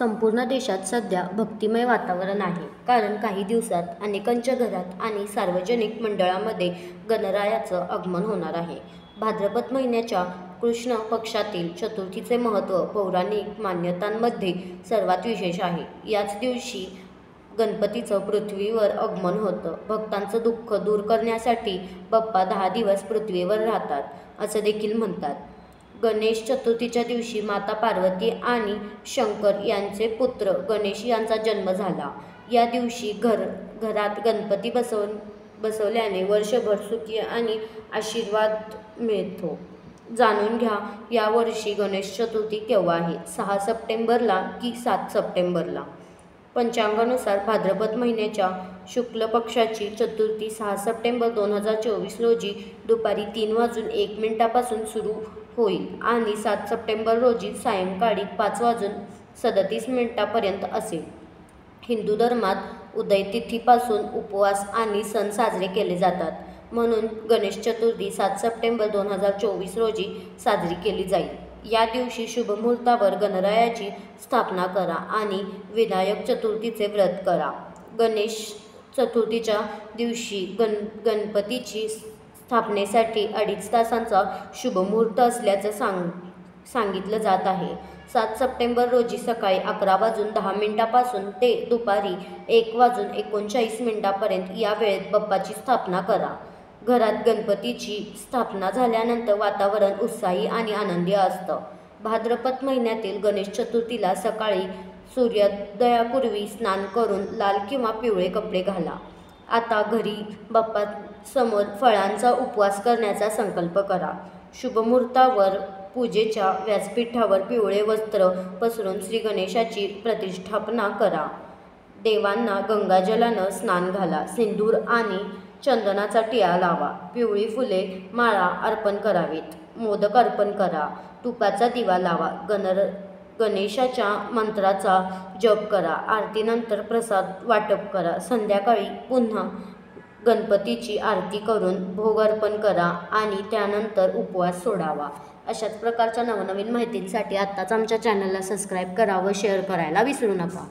संपूर्ण देशात सध्या भक्तिमय वातावरण आहे. कारण काही दिवसात अनेकांच्या घरात आणि सार्वजनिक मंडळांमध्ये गणरायाचं आगमन होणार आहे. भाद्रपद महिन्याच्या कृष्ण पक्षातील चतुर्थीचे महत्त्व पौराणिक मान्यतांमध्ये सर्वात विशेष आहे. याच दिवशी गणपतीचं पृथ्वीवर आगमन होतं. भक्तांचं दुःख दूर करण्यासाठी बाप्पा 10 दिवस पृथ्वीवर राहतात, असं देखील म्हणतात. गणेश चतुर्थीच्या दिवशी माता पार्वती आणि शंकर यांचे पुत्र गणेश यांचा जन्म झाला. या दिवशी घरात गणपती बसवल्याने वर्षभर सुखी आणि आशीर्वाद मिळतो. जाणून घ्या या वर्षी गणेश चतुर्थी केव्हा आहे, 6 सप्टेंबरला की 7 सप्टेंबरला. पंचांगानुसार भाद्रपद महिन्याच्या शुक्ल पक्षाची चतुर्थी 6 सप्टेंबर 2024 रोजी दुपारी 3:01 पासून सुरू होईल आणि 7 सप्टेंबर रोजी सायंकाळी 5:37 पर्यंत असेल. हिंदू धर्मात उदय तिथीपासून उपवास आणि सण साजरे केले जातात. म्हणून गणेश चतुर्थी 7 सप्टेंबर 2024 रोजी साजरी केली जाईल. या दिवशी शुभ मुहूर्तावर गणरायाची स्थापना करा आणि विनायक चतुर्थीचे व्रत करा. गणेश चतुर्थीच्या दिवशी गणपतीची स्थापनेसाठी 2.5 तासांचा शुभमुहूर्त असल्याचं सांगितलं जात आहे. 7 सप्टेंबर रोजी सकाळी 11:10 पासून ते दुपारी 1:39 पर्यंत या वेळेत बाप्पाची स्थापना करा. घरात गणपतीची स्थापना झाल्यानंतर वातावरण उत्साही आणि आनंदी असतं. भाद्रपद महिन्यातील गणेश चतुर्थीला सकाळी सूर्योदयापूर्वी स्नान करून लाल किंवा पिवळे कपडे घाला. आता घरी बाप्पासमोर फळांचा उपवास करण्याचा संकल्प करा. शुभमुहूर्तावर पूजेच्या व्यासपीठावर पिवळे वस्त्र पसरून श्री गणेशाची प्रतिष्ठापना करा. देवांना गंगाजलानं स्नान घाला. सिंदूर आणि चंदनाचा टिळा लावा. पिवळी फुले माळा अर्पण करावीत. मोदक अर्पण करा. तुपाचा दिवा लावा. गणेशाच्या मंत्राचा जप करा. आरतीनंतर प्रसाद वाटप करा. संध्याकाळी पुन्हा गणपतीची आरती करून भोग अर्पण करा आणि त्यानंतर उपवास सोडावा. अशाच प्रकारच्या नवनवीन माहितींसाठी आत्ताच आमच्या चॅनलला सबस्क्राईब करा व शेअर करायला विसरू नका.